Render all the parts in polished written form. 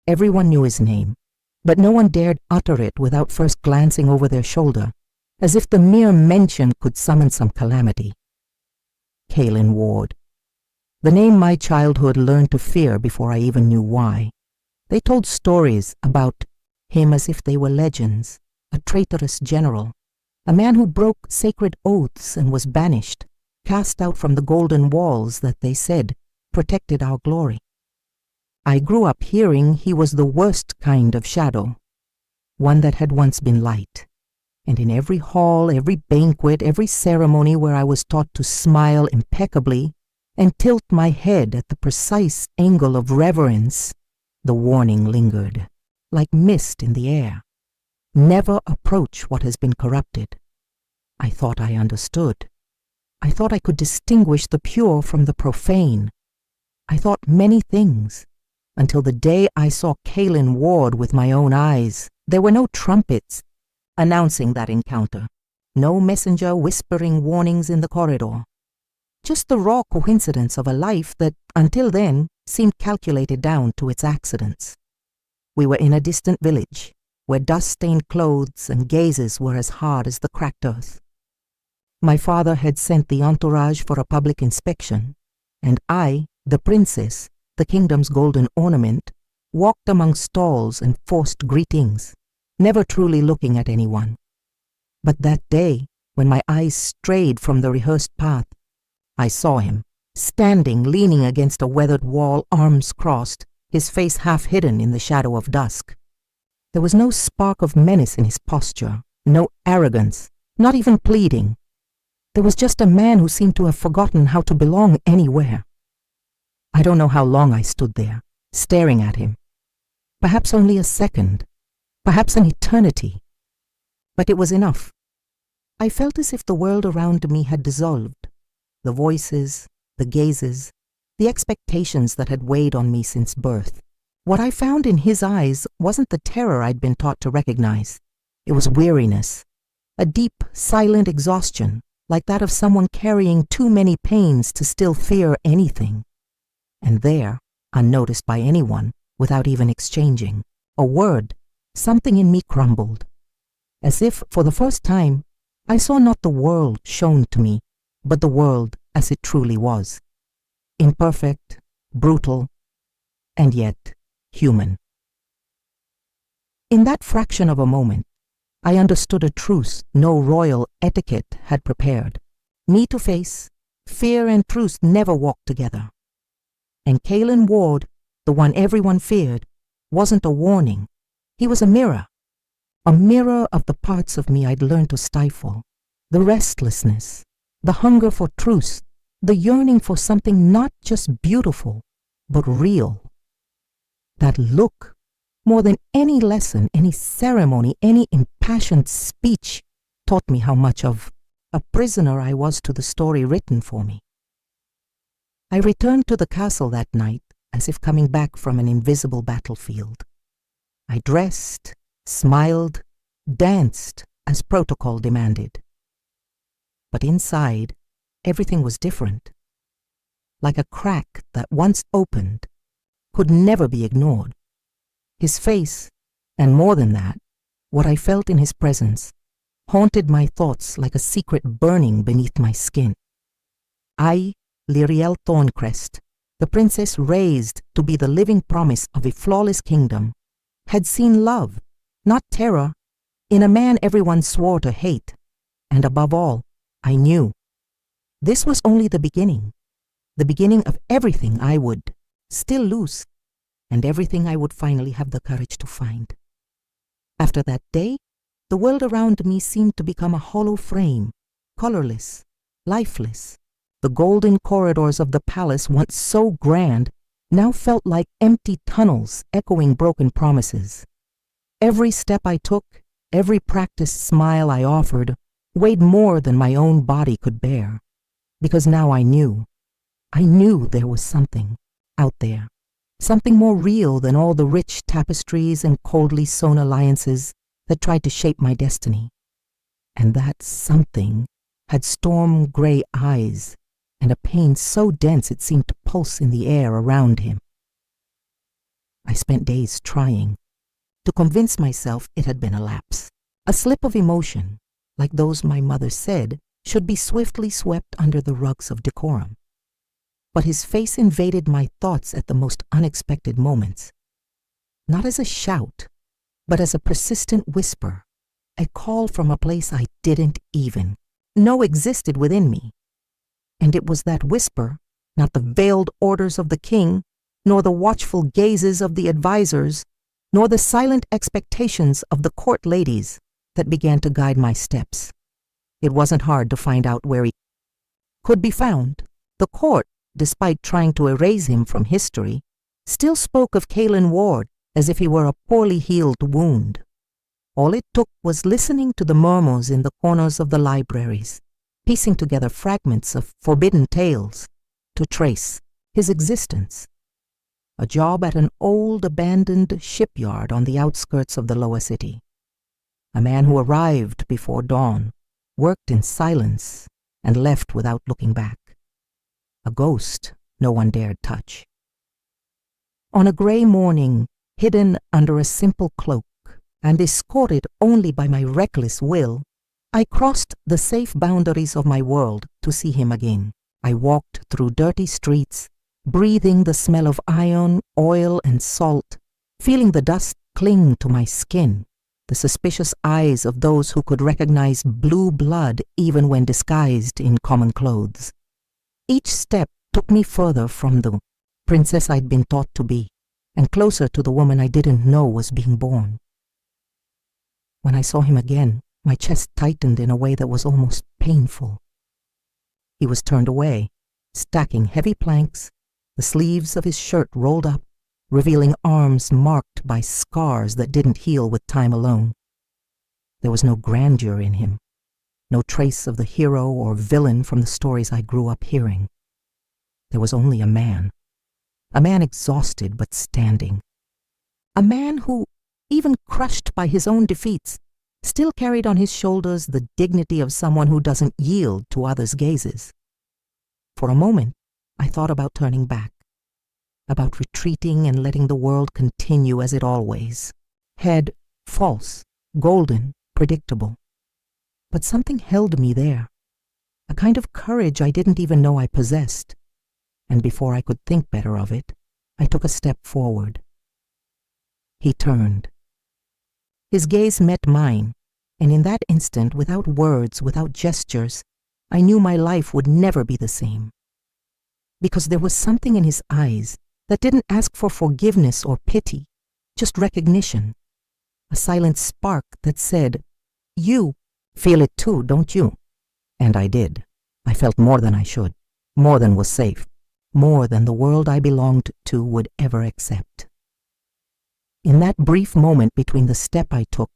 Everyone knew his name, but no one dared utter it without first glancing over their shoulder, as if the mere mention could summon some calamity. Cailin Ward. The name my childhood learned to fear before I even knew why. They told stories about him as if they were legends, a traitorous general, a man who broke sacred oaths and was banished, cast out from the golden walls that they said protected our glory. I grew up hearing he was the worst kind of shadow, one that had once been light. And in every hall, every banquet, every ceremony where I was taught to smile impeccably and tilt my head at the precise angle of reverence, the warning lingered, like mist in the air. Never approach what has been corrupted. I thought I understood. I thought I could distinguish the pure from the profane. I thought many things, until the day I saw Cailin Ward with my own eyes. There were no trumpets announcing that encounter, no messenger whispering warnings in the corridor. Just the raw coincidence of a life that, until then, seemed calculated down to its accidents. We were in a distant village, where dust-stained clothes and gazes were as hard as the cracked earth. My father had sent the entourage for a public inspection, and I, the princess, the kingdom's golden ornament, walked among stalls and forced greetings, never truly looking at anyone. But that day, when my eyes strayed from the rehearsed path, I saw him, standing leaning against a weathered wall, arms crossed, his face half hidden in the shadow of dusk. There was no spark of menace in his posture, no arrogance, not even pleading. There was just a man who seemed to have forgotten how to belong anywhere. I don't know how long I stood there, staring at him. Perhaps only a second, perhaps an eternity. But it was enough. I felt as if the world around me had dissolved. The voices, the gazes, the expectations that had weighed on me since birth. What I found in his eyes wasn't the terror I'd been taught to recognize. It was weariness, a deep, silent exhaustion, like that of someone carrying too many pains to still fear anything. And there, unnoticed by anyone, without even exchanging a word, something in me crumbled. As if, for the first time, I saw not the world shown to me, but the world as it truly was. Imperfect, brutal, and yet human. In that fraction of a moment, I understood a truce no royal etiquette had prepared. Me to face, fear and truce never walked together. And Cailin Ward, the one everyone feared, wasn't a warning. He was a mirror of the parts of me I'd learned to stifle, the restlessness, the hunger for truth, the yearning for something not just beautiful, but real. That look, more than any lesson, any ceremony, any impassioned speech, taught me how much of a prisoner I was to the story written for me. I returned to the castle that night as if coming back from an invisible battlefield. I dressed, smiled, danced as protocol demanded. But inside, everything was different. Like a crack that once opened, could never be ignored. His face, and more than that, what I felt in his presence, haunted my thoughts like a secret burning beneath my skin. I, Lyrielle Thorncrest, the princess raised to be the living promise of a flawless kingdom, had seen love, not terror, in a man everyone swore to hate. And above all, I knew this was only the beginning of everything I would still lose, and everything I would finally have the courage to find. After that day, the world around me seemed to become a hollow frame, colorless, lifeless. The golden corridors of the palace, once so grand, now felt like empty tunnels echoing broken promises. Every step I took, every practiced smile I offered, weighed more than my own body could bear. Because now I knew there was something out there, something more real than all the rich tapestries and coldly sewn alliances that tried to shape my destiny. And that something had storm-gray eyes and a pain so dense it seemed to pulse in the air around him. I spent days trying to convince myself it had been a lapse, a slip of emotion, like those my mother said should be swiftly swept under the rugs of decorum. But his face invaded my thoughts at the most unexpected moments, not as a shout, but as a persistent whisper, a call from a place I didn't even know existed within me. And it was that whisper, not the veiled orders of the king, nor the watchful gazes of the advisors, nor the silent expectations of the court ladies, that began to guide my steps. It wasn't hard to find out where he could be found. The court, despite trying to erase him from history, still spoke of Caelan Ward as if he were a poorly healed wound. All it took was listening to the murmurs in the corners of the libraries, piecing together fragments of forbidden tales, to trace his existence. A job at an old abandoned shipyard on the outskirts of the lower city. A man who arrived before dawn, worked in silence, and left without looking back. A ghost no one dared touch. On a gray morning, hidden under a simple cloak, and escorted only by my reckless will, I crossed the safe boundaries of my world to see him again. I walked through dirty streets, breathing the smell of iron, oil, and salt, feeling the dust cling to my skin, the suspicious eyes of those who could recognize blue blood even when disguised in common clothes. Each step took me further from the princess I'd been taught to be, and closer to the woman I didn't know was being born. When I saw him again, my chest tightened in a way that was almost painful. He was turned away, stacking heavy planks, the sleeves of his shirt rolled up, revealing arms marked by scars that didn't heal with time alone. There was no grandeur in him, no trace of the hero or villain from the stories I grew up hearing. There was only a man exhausted but standing. A man who, even crushed by his own defeats, still carried on his shoulders the dignity of someone who doesn't yield to others' gazes. For a moment, I thought about turning back, about retreating and letting the world continue as it always had, false, golden, predictable. But something held me there, a kind of courage I didn't even know I possessed, and before I could think better of it, I took a step forward. He turned. His gaze met mine, and in that instant, without words, without gestures, I knew my life would never be the same. Because there was something in his eyes that didn't ask for forgiveness or pity, just recognition. A silent spark that said, "You feel it too, don't you?" And I did. I felt more than I should, more than was safe, more than the world I belonged to would ever accept. In that brief moment between the step I took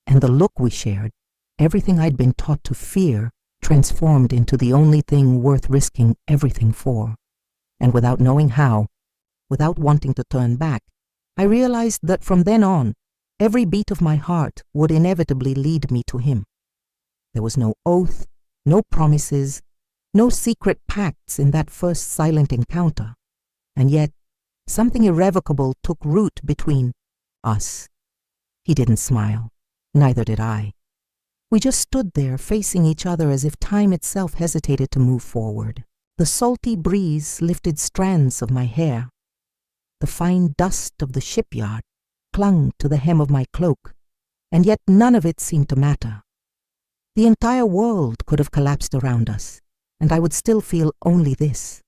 and the look we shared, everything I'd been taught to fear transformed into the only thing worth risking everything for. And without knowing how, without wanting to turn back, I realized that from then on, every beat of my heart would inevitably lead me to him. There was no oath, no promises, no secret pacts in that first silent encounter, and yet something irrevocable took root between us. He didn't smile, neither did I. We just stood there facing each other as if time itself hesitated to move forward. The salty breeze lifted strands of my hair. The fine dust of the shipyard clung to the hem of my cloak, and yet none of it seemed to matter. The entire world could have collapsed around us, and I would still feel only this,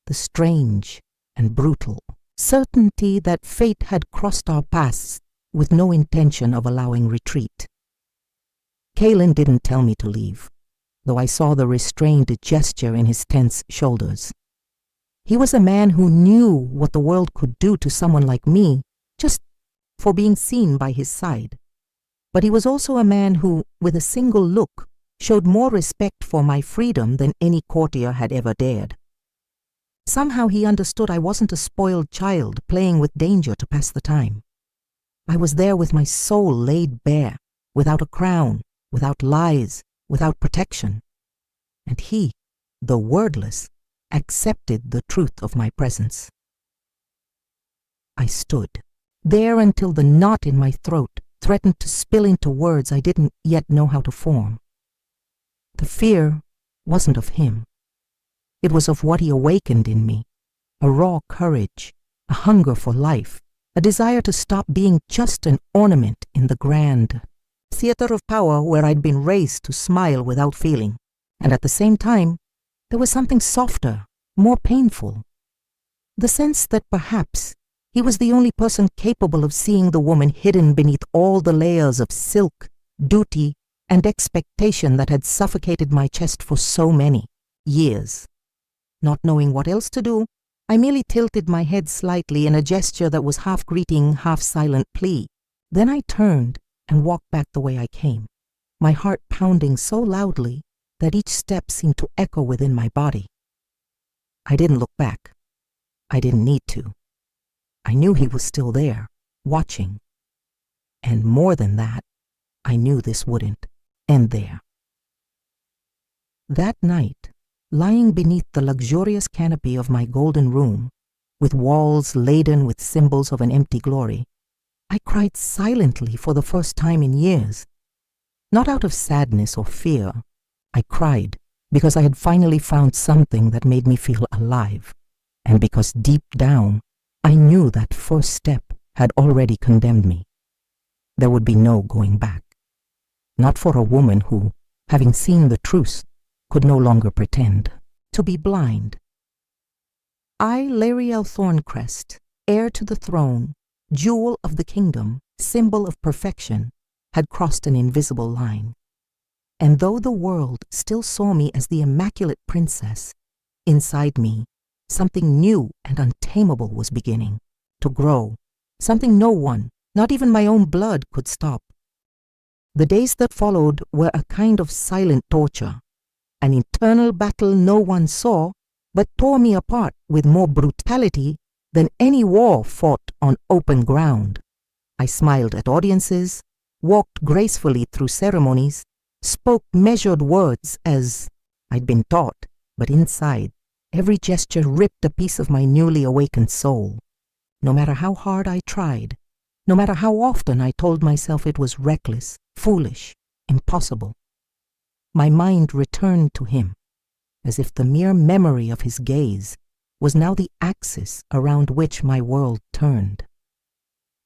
the strange and brutal certainty that fate had crossed our paths with no intention of allowing retreat. Caelan didn't tell me to leave, though I saw the restrained gesture in his tense shoulders. He was a man who knew what the world could do to someone like me just for being seen by his side. But he was also a man who, with a single look, showed more respect for my freedom than any courtier had ever dared. Somehow he understood I wasn't a spoiled child playing with danger to pass the time. I was there with my soul laid bare, without a crown, without lies, without protection. And he, though wordless, accepted the truth of my presence. I stood, there until the knot in my throat threatened to spill into words I didn't yet know how to form. The fear wasn't of him. It was of what he awakened in me, a raw courage, a hunger for life, a desire to stop being just an ornament in the grand theater of power where I'd been raised to smile without feeling. And at the same time, there was something softer, more painful. The sense that perhaps he was the only person capable of seeing the woman hidden beneath all the layers of silk, duty, and expectation that had suffocated my chest for so many years. Not knowing what else to do, I merely tilted my head slightly in a gesture that was half greeting, half silent plea. Then I turned and walked back the way I came, my heart pounding so loudly that each step seemed to echo within my body. I didn't look back. I didn't need to. I knew he was still there, watching. And more than that, I knew this wouldn't end there. That night, lying beneath the luxurious canopy of my golden room, with walls laden with symbols of an empty glory, I cried silently for the first time in years. Not out of sadness or fear. I cried because I had finally found something that made me feel alive, and because deep down, I knew that first step had already condemned me. There would be no going back. Not for a woman who, having seen the truth, could no longer pretend to be blind. I, Lyrielle Thorncrest, heir to the throne, jewel of the kingdom, symbol of perfection, had crossed an invisible line. And though the world still saw me as the immaculate princess, inside me, something new and untamable was beginning to grow, something no one, not even my own blood, could stop. The days that followed were a kind of silent torture, an internal battle no one saw, but tore me apart with more brutality than any war fought on open ground. I smiled at audiences, walked gracefully through ceremonies, spoke measured words as I'd been taught, but inside, every gesture ripped a piece of my newly awakened soul. No matter how hard I tried, no matter how often I told myself it was reckless, foolish, impossible, my mind returned to him, as if the mere memory of his gaze was now the axis around which my world turned.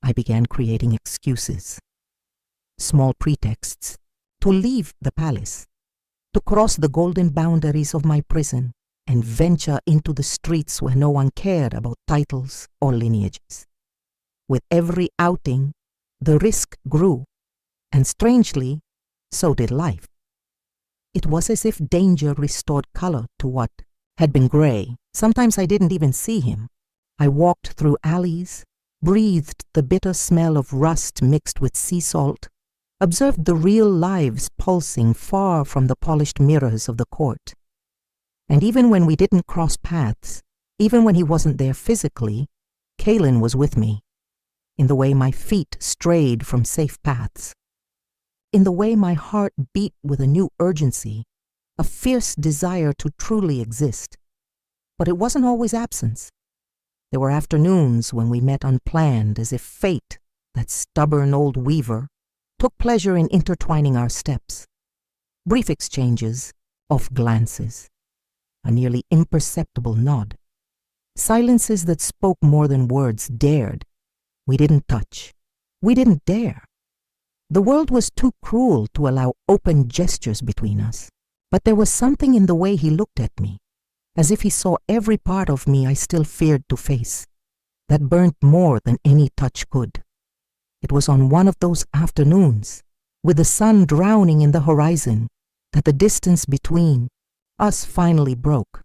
I began creating excuses, small pretexts, to leave the palace, to cross the golden boundaries of my prison and venture into the streets where no one cared about titles or lineages. With every outing, the risk grew, and strangely, so did life. It was as if danger restored color to what had been gray. Sometimes I didn't even see him. I walked through alleys, breathed the bitter smell of rust mixed with sea salt, observed the real lives pulsing far from the polished mirrors of the court. And even when we didn't cross paths, even when he wasn't there physically, Kaylin was with me, in the way my feet strayed from safe paths, in the way my heart beat with a new urgency, a fierce desire to truly exist. But it wasn't always absence. There were afternoons when we met unplanned, as if fate, that stubborn old weaver, took pleasure in intertwining our steps. Brief exchanges of glances, a nearly imperceptible nod. Silences that spoke more than words dared. We didn't touch. We didn't dare. The world was too cruel to allow open gestures between us. But there was something in the way he looked at me, as if he saw every part of me I still feared to face, that burnt more than any touch could. It was on one of those afternoons, with the sun drowning in the horizon, that the distance between us finally broke.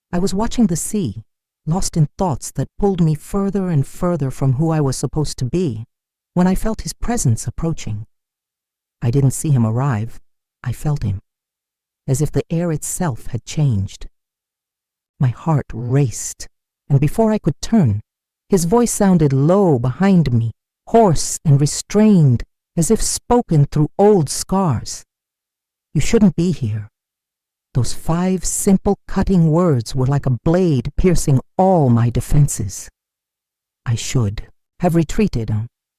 I was watching the sea, lost in thoughts that pulled me further and further from who I was supposed to be, when I felt his presence approaching. I didn't see him arrive. I felt him, as if the air itself had changed. My heart raced, and before I could turn, his voice sounded low behind me, hoarse and restrained, as if spoken through old scars. You shouldn't be here. Those 5 simple cutting words were like a blade piercing all my defenses. I should have retreated.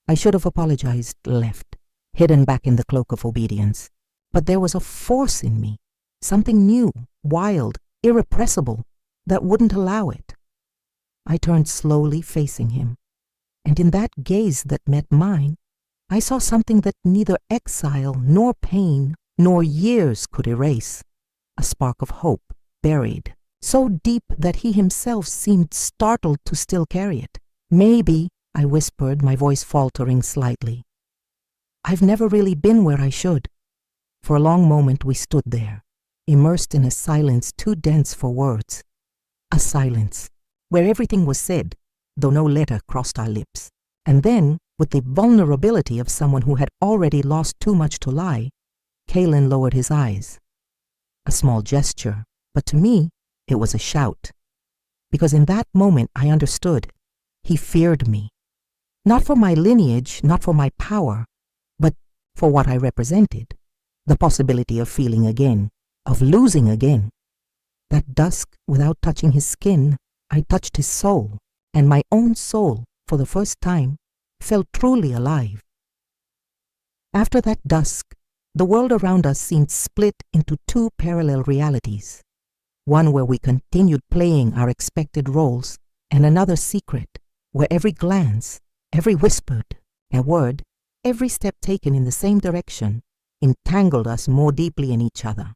I should have apologized, left, hidden back in the cloak of obedience. But there was a force in me, something new, wild, irrepressible, that wouldn't allow it. I turned slowly, facing him, and in that gaze that met mine, I saw something that neither exile nor pain nor years could erase, a spark of hope buried, so deep that he himself seemed startled to still carry it. Maybe, I whispered, my voice faltering slightly. I've never really been where I should. For a long moment we stood there, immersed in a silence too dense for words. A silence where everything was said, though no letter crossed our lips. And then, with the vulnerability of someone who had already lost too much to lie, Kalen lowered his eyes. A small gesture, but to me, it was a shout. Because in that moment I understood. He feared me. Not for my lineage, not for my power, but for what I represented. The possibility of feeling again, of losing again. That dusk, without touching his skin, I touched his soul, and my own soul, for the first time, felt truly alive. After that dusk, the world around us seemed split into two parallel realities. One where we continued playing our expected roles, and another secret, where every glance, every whispered a word, every step taken in the same direction, entangled us more deeply in each other.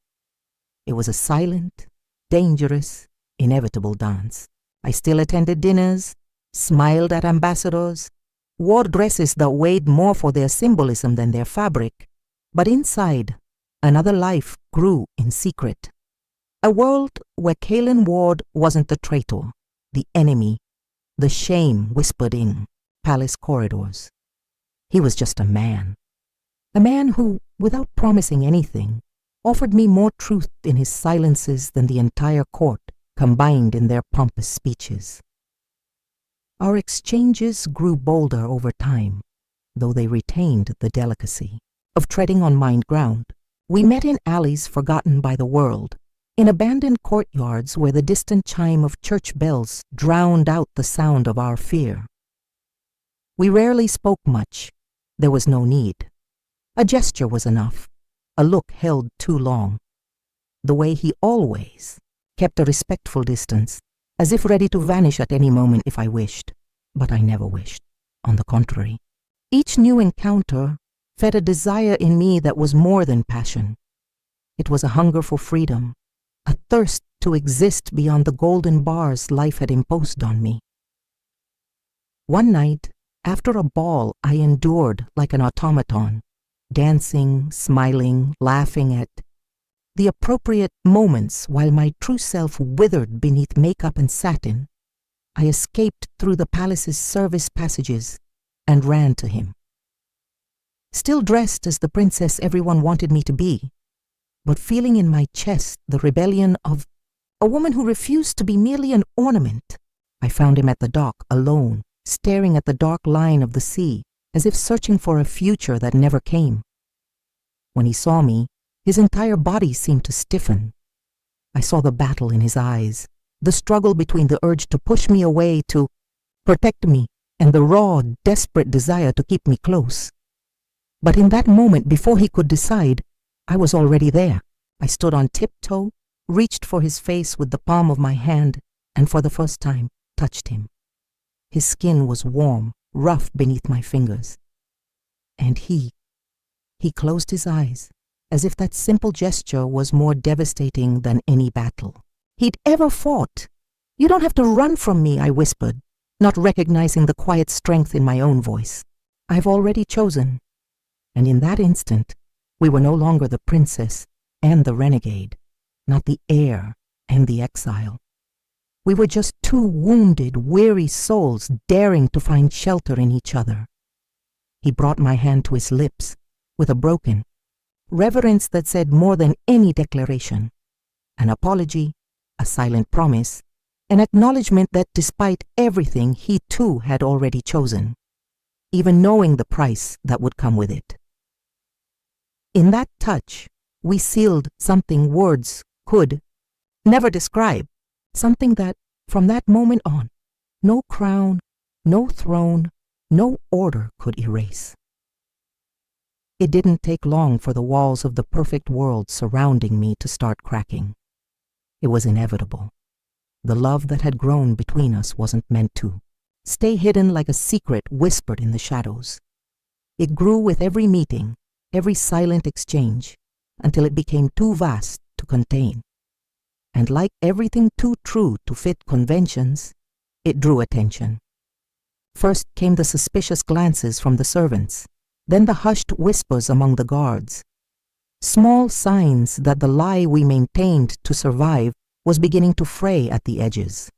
It was a silent, dangerous, inevitable dance. I still attended dinners, smiled at ambassadors, wore dresses that weighed more for their symbolism than their fabric, but inside, another life grew in secret. A world where Kalen Ward wasn't the traitor, the enemy, the shame whispered in palace corridors. He was just a man who, without promising anything, offered me more truth in his silences than the entire court combined in their pompous speeches. Our exchanges grew bolder over time, though they retained the delicacy of treading on mined ground. We met in alleys forgotten by the world, in abandoned courtyards where the distant chime of church bells drowned out the sound of our fear. We rarely spoke much. There was no need. A gesture was enough. A look held too long. The way he always kept a respectful distance, as if ready to vanish at any moment if I wished. But I never wished. On the contrary, each new encounter fed a desire in me that was more than passion. It was a hunger for freedom, a thirst to exist beyond the golden bars life had imposed on me. One night, after a ball I endured like an automaton, dancing, smiling, laughing at the appropriate moments while my true self withered beneath makeup and satin, I escaped through the palace's service passages and ran to him. Still dressed as the princess everyone wanted me to be, but feeling in my chest the rebellion of a woman who refused to be merely an ornament. I found him at the dock, alone, staring at the dark line of the sea, as if searching for a future that never came. When he saw me, his entire body seemed to stiffen. I saw the battle in his eyes, the struggle between the urge to push me away, to protect me, and the raw, desperate desire to keep me close. But in that moment, before he could decide, I was already there. I stood on tiptoe, reached for his face with the palm of my hand, and for the first time, touched him. His skin was warm, rough beneath my fingers. And he closed his eyes, as if that simple gesture was more devastating than any battle he'd ever fought. "You don't have to run from me," I whispered, not recognizing the quiet strength in my own voice. "I've already chosen." And in that instant, we were no longer the princess and the renegade, not the heir and the exile. We were just two wounded, weary souls daring to find shelter in each other. He brought my hand to his lips with a broken reverence that said more than any declaration, an apology, a silent promise, an acknowledgement that despite everything he too had already chosen, even knowing the price that would come with it. In that touch, we sealed something words could never describe, something that, from that moment on, no crown, no throne, no order could erase. It didn't take long for the walls of the perfect world surrounding me to start cracking. It was inevitable. The love that had grown between us wasn't meant to stay hidden like a secret whispered in the shadows. It grew with every meeting, every silent exchange, until it became too vast to contain. And like everything too true to fit conventions, it drew attention. First came the suspicious glances from the servants, then the hushed whispers among the guards. Small signs that the lie we maintained to survive was beginning to fray at the edges.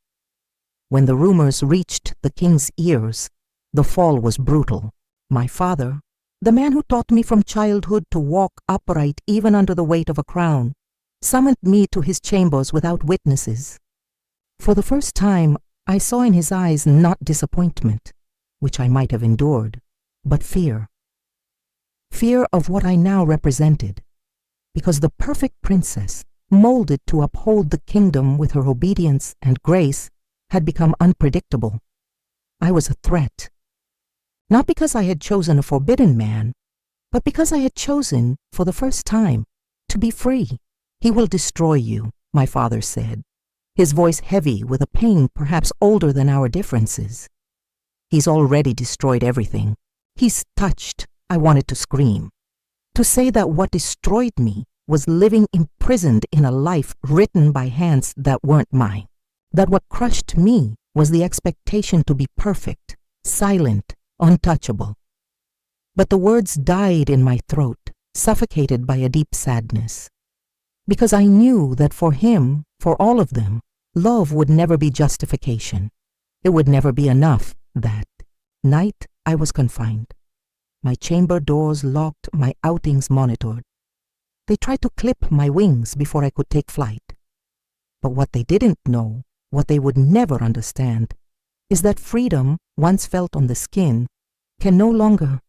When the rumors reached the king's ears, the fall was brutal. My father, the man who taught me from childhood to walk upright even under the weight of a crown, summoned me to his chambers without witnesses. For the first time, I saw in his eyes not disappointment, which I might have endured, but fear. Fear of what I now represented, because the perfect princess, molded to uphold the kingdom with her obedience and grace, had become unpredictable. I was a threat. Not because I had chosen a forbidden man, but because I had chosen, for the first time, to be free. He will destroy you, my father said, his voice heavy with a pain perhaps older than our differences. He's already destroyed everything. He's touched. I wanted to scream. To say that what destroyed me was living imprisoned in a life written by hands that weren't mine. That what crushed me was the expectation to be perfect, silent, untouchable. But the words died in my throat, suffocated by a deep sadness. Because I knew that for him, for all of them, love would never be justification. It would never be enough. That night I was confined. My chamber doors locked, my outings monitored. They tried to clip my wings before I could take flight. But what they didn't know, what they would never understand, is that freedom, once felt on the skin, can no longer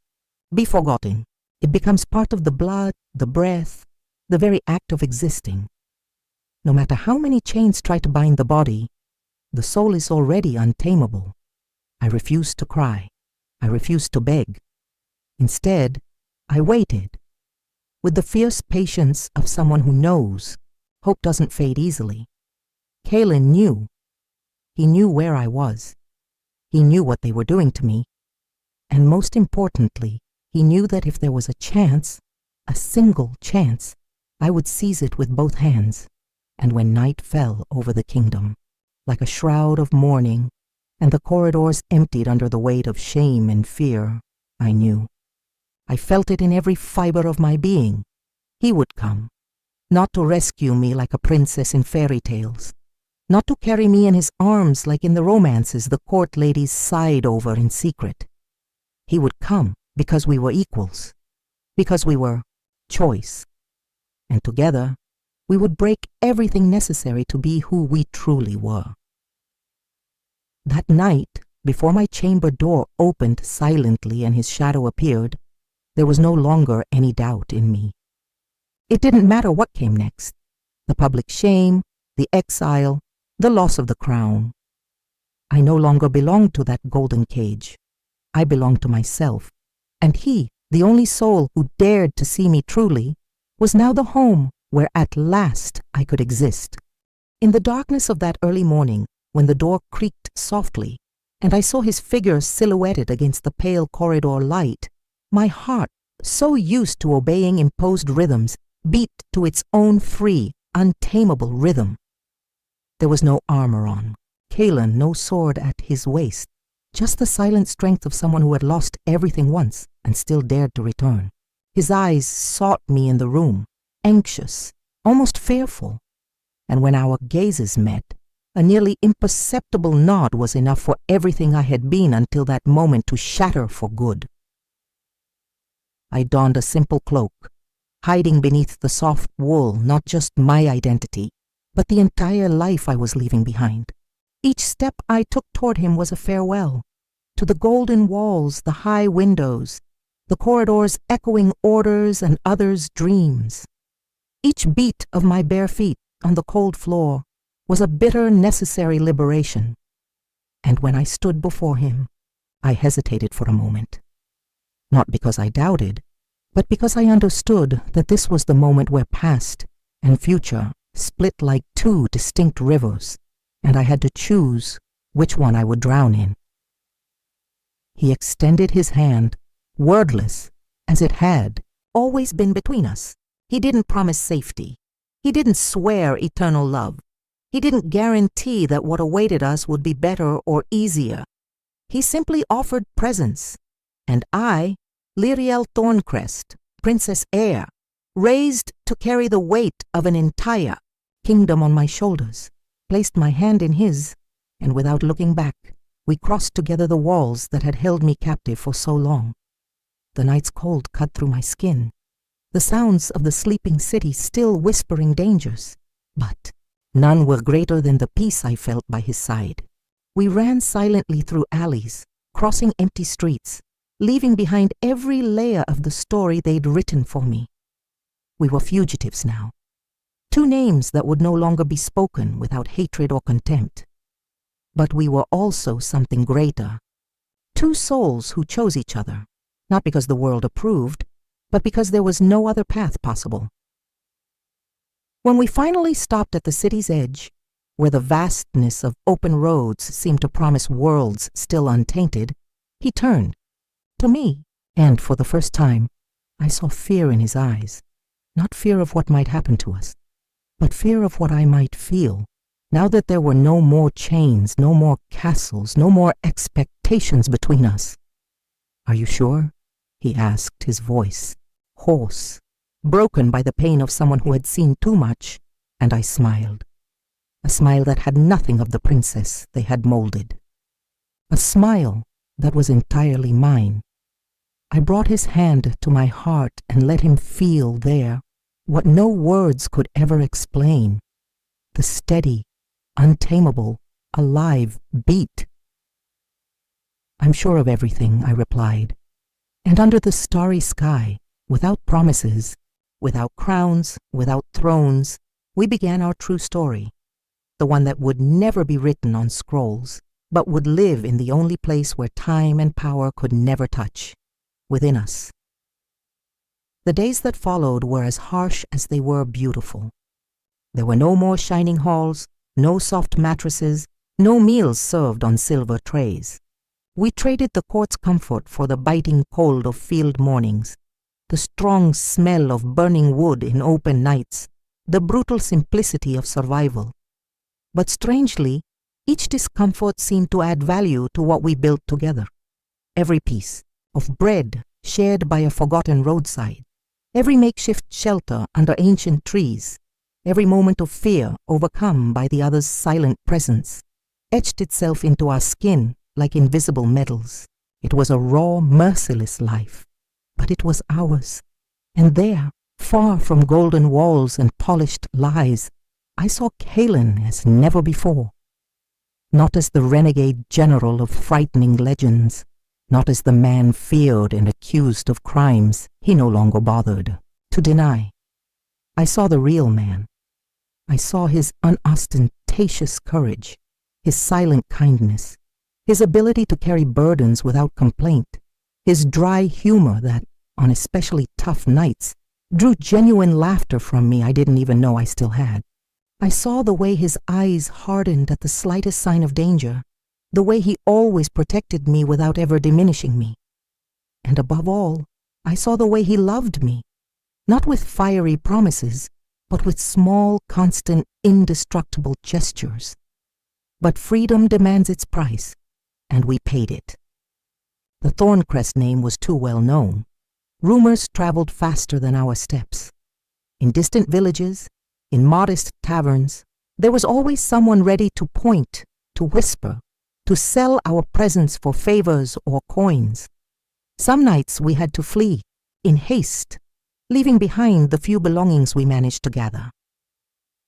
be forgotten. It becomes part of the blood, the breath, the very act of existing. No matter how many chains try to bind the body, the soul is already untamable. I refused to cry. I refused to beg. Instead, I waited. With the fierce patience of someone who knows, hope doesn't fade easily. Kalen knew. He knew where I was. He knew what they were doing to me. And most importantly, he knew that if there was a chance, a single chance, I would seize it with both hands. And when night fell over the kingdom, like a shroud of mourning, and the corridors emptied under the weight of shame and fear, I knew. I felt it in every fiber of my being. He would come, not to rescue me like a princess in fairy tales, not to carry me in his arms like in the romances the court ladies sighed over in secret. He would come because we were equals, because we were choice. And together, we would break everything necessary to be who we truly were. That night, before my chamber door opened silently and his shadow appeared, there was no longer any doubt in me. It didn't matter what came next, the public shame, the exile, the loss of the crown. I no longer belonged to that golden cage. I belonged to myself, and he, the only soul who dared to see me truly, was now the home where at last I could exist. In the darkness of that early morning, when the door creaked softly, and I saw his figure silhouetted against the pale corridor light, my heart, so used to obeying imposed rhythms, beat to its own free, untamable rhythm. There was no armor on, Kalen no sword at his waist, just the silent strength of someone who had lost everything once and still dared to return. His eyes sought me in the room, anxious, almost fearful, and when our gazes met, a nearly imperceptible nod was enough for everything I had been until that moment to shatter for good. I donned a simple cloak, hiding beneath the soft wool not just my identity, but the entire life I was leaving behind. Each step I took toward him was a farewell, to the golden walls, the high windows, the corridors echoing orders and others' dreams. Each beat of my bare feet on the cold floor was a bitter, necessary liberation. And when I stood before him, I hesitated for a moment. Not because I doubted, but because I understood that this was the moment where past and future split like two distinct rivers, and I had to choose which one I would drown in. He extended his hand, wordless, as it had always been between us. He didn't promise safety. He didn't swear eternal love. He didn't guarantee that what awaited us would be better or easier. He simply offered presence, and I, Lyrielle Thorncrest, Princess Heir, raised to carry the weight of an entire kingdom on my shoulders, placed my hand in his, and without looking back, we crossed together the walls that had held me captive for so long. The night's cold cut through my skin, the sounds of the sleeping city still whispering dangers, but none were greater than the peace I felt by his side. We ran silently through alleys, crossing empty streets, leaving behind every layer of the story they'd written for me. We were fugitives now, two names that would no longer be spoken without hatred or contempt. But we were also something greater, two souls who chose each other, not because the world approved, but because there was no other path possible. When we finally stopped at the city's edge, where the vastness of open roads seemed to promise worlds still untainted, he turned to me, and for the first time, I saw fear in his eyes. Not fear of what might happen to us, but fear of what I might feel, now that there were no more chains, no more castles, no more expectations between us. "Are you sure?" he asked, his voice hoarse, broken by the pain of someone who had seen too much, and I smiled. A smile that had nothing of the princess they had molded. A smile that was entirely mine. I brought his hand to my heart and let him feel there what no words could ever explain, the steady, untamable, alive beat. "I'm sure of everything," I replied, and under the starry sky, without promises, without crowns, without thrones, we began our true story, the one that would never be written on scrolls, but would live in the only place where time and power could never touch, within us. The days that followed were as harsh as they were beautiful. There were no more shining halls, no soft mattresses, no meals served on silver trays. We traded the court's comfort for the biting cold of field mornings, the strong smell of burning wood in open nights, the brutal simplicity of survival. But strangely, each discomfort seemed to add value to what we built together. Every piece of bread shared by a forgotten roadside, every makeshift shelter under ancient trees, every moment of fear overcome by the other's silent presence, etched itself into our skin like invisible medals. It was a raw, merciless life, but it was ours. And there, far from golden walls and polished lies, I saw Kalen as never before. Not as the renegade general of frightening legends, not as the man feared and accused of crimes he no longer bothered to deny. I saw the real man. I saw his unostentatious courage, his silent kindness, his ability to carry burdens without complaint, his dry humor that, on especially tough nights, drew genuine laughter from me I didn't even know I still had. I saw the way his eyes hardened at the slightest sign of danger, the way he always protected me without ever diminishing me. And above all, I saw the way he loved me, not with fiery promises, but with small, constant, indestructible gestures. But freedom demands its price, and we paid it. The Thorncrest name was too well known. Rumors traveled faster than our steps. In distant villages, in modest taverns, there was always someone ready to point, to whisper, to sell our presence for favors or coins. Some nights we had to flee, in haste, leaving behind the few belongings we managed to gather.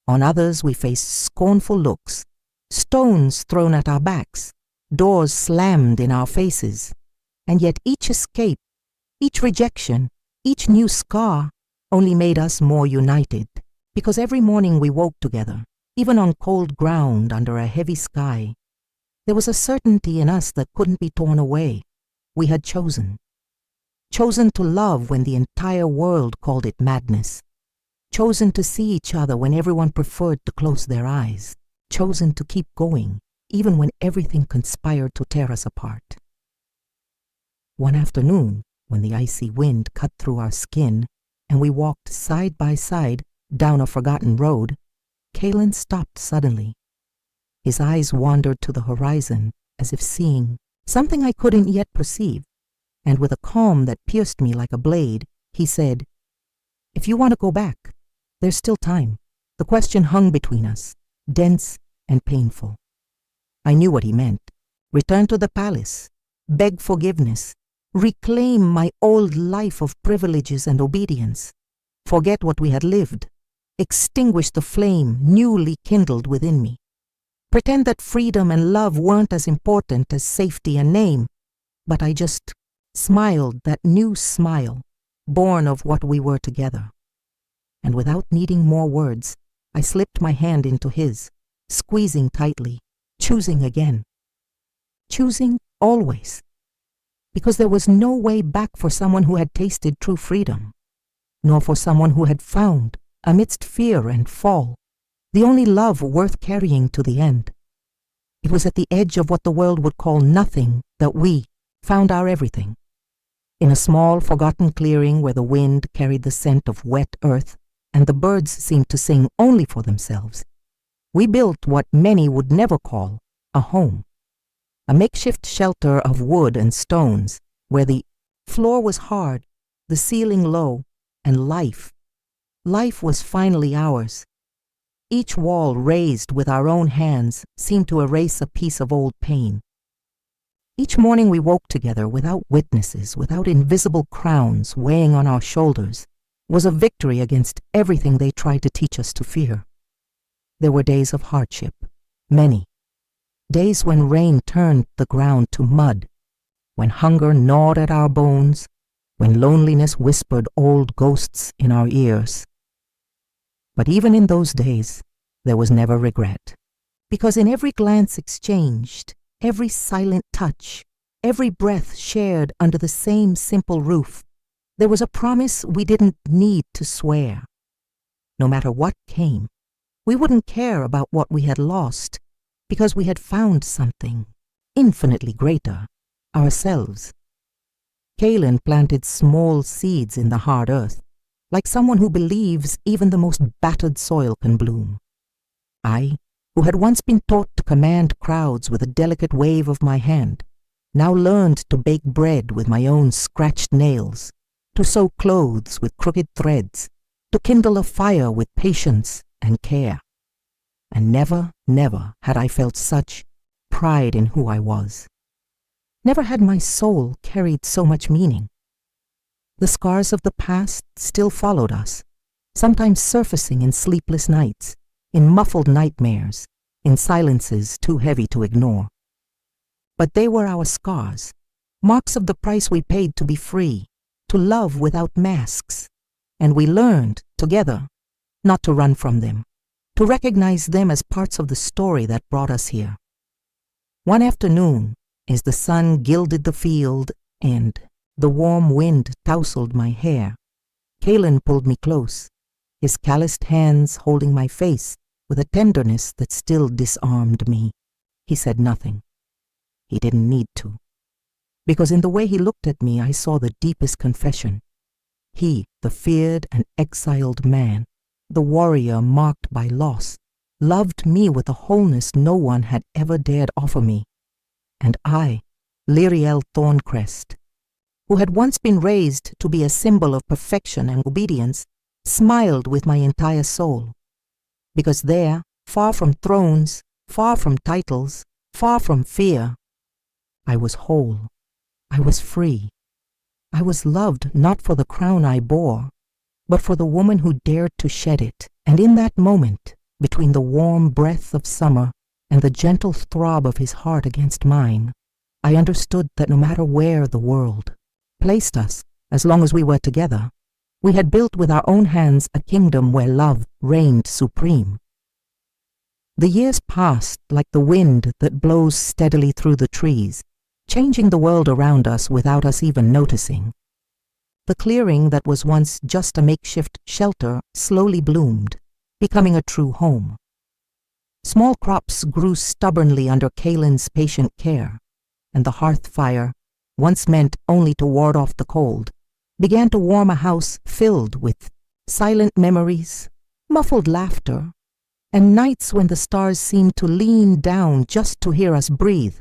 On others we faced scornful looks, stones thrown at our backs, doors slammed in our faces, and yet each escape, each rejection, each new scar only made us more united, because every morning we woke together, even on cold ground under a heavy sky, There was a certainty in us that couldn't be torn away. We had chosen. Chosen to love when the entire world called it madness. Chosen to see each other when everyone preferred to close their eyes. Chosen to keep going, even when everything conspired to tear us apart. One afternoon, when the icy wind cut through our skin and we walked side by side down a forgotten road, Kalen stopped suddenly. His eyes wandered to the horizon as if seeing something I couldn't yet perceive, and with a calm that pierced me like a blade, he said, "If you want to go back, there's still time." The question hung between us, dense and painful. I knew what he meant. Return to the palace, beg forgiveness, reclaim my old life of privileges and obedience, forget what we had lived, extinguish the flame newly kindled within me, pretend that freedom and love weren't as important as safety and name, but I just smiled that new smile, born of what we were together. And without needing more words, I slipped my hand into his, squeezing tightly, choosing again. Choosing always. Because there was no way back for someone who had tasted true freedom, nor for someone who had found, amidst fear and fall, the only love worth carrying to the end. It was at the edge of what the world would call nothing that we found our everything. In a small, forgotten clearing where the wind carried the scent of wet earth and the birds seemed to sing only for themselves, we built what many would never call a home. A makeshift shelter of wood and stones where the floor was hard, the ceiling low, and life was finally ours. Each wall raised with our own hands seemed to erase a piece of old pain. Each morning we woke together without witnesses, without invisible crowns weighing on our shoulders, was a victory against everything they tried to teach us to fear. There were days of hardship, many. Days when rain turned the ground to mud, when hunger gnawed at our bones, when loneliness whispered old ghosts in our ears. But even in those days, there was never regret, because in every glance exchanged, every silent touch, every breath shared under the same simple roof, there was a promise we didn't need to swear. No matter what came, we wouldn't care about what we had lost, because we had found something infinitely greater, ourselves. Kalen planted small seeds in the hard earth, like someone who believes even the most battered soil can bloom. I, who had once been taught to command crowds with a delicate wave of my hand, now learned to bake bread with my own scratched nails, to sew clothes with crooked threads, to kindle a fire with patience and care. And never, never had I felt such pride in who I was. Never had my soul carried so much meaning. The scars of the past still followed us, sometimes surfacing in sleepless nights, in muffled nightmares, in silences too heavy to ignore. But they were our scars, marks of the price we paid to be free, to love without masks, and we learned, together, not to run from them, to recognize them as parts of the story that brought us here. One afternoon, as the sun gilded the field and the warm wind tousled my hair, Kalen pulled me close, his calloused hands holding my face with a tenderness that still disarmed me. He said nothing. He didn't need to, because in the way he looked at me I saw the deepest confession. He, the feared and exiled man, the warrior marked by loss, loved me with a wholeness no one had ever dared offer me. And I, Lyrielle Thorncrest, who had once been raised to be a symbol of perfection and obedience, smiled with my entire soul. Because there, far from thrones, far from titles, far from fear, I was whole, I was free. I was loved not for the crown I bore, but for the woman who dared to shed it. And in that moment, between the warm breath of summer and the gentle throb of his heart against mine, I understood that no matter where the world placed us, as long as we were together, we had built with our own hands a kingdom where love reigned supreme. The years passed like the wind that blows steadily through the trees, changing the world around us without us even noticing. The clearing that was once just a makeshift shelter slowly bloomed, becoming a true home. Small crops grew stubbornly under Kaylin's patient care, and the hearth fire, once meant only to ward off the cold, began to warm a house filled with silent memories, muffled laughter, and nights when the stars seemed to lean down just to hear us breathe.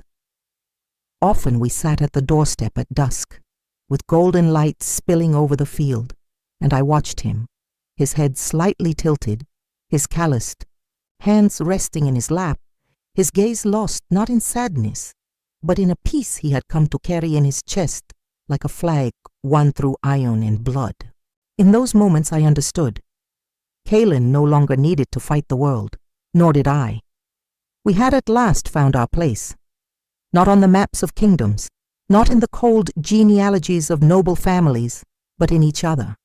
Often we sat at the doorstep at dusk, with golden light spilling over the field, and I watched him, his head slightly tilted, his calloused hands resting in his lap, his gaze lost not in sadness, but in a peace he had come to carry in his chest like a flag won through iron and blood. In those moments I understood. Kaylin no longer needed to fight the world, nor did I. We had at last found our place, not on the maps of kingdoms, not in the cold genealogies of noble families, but in each other.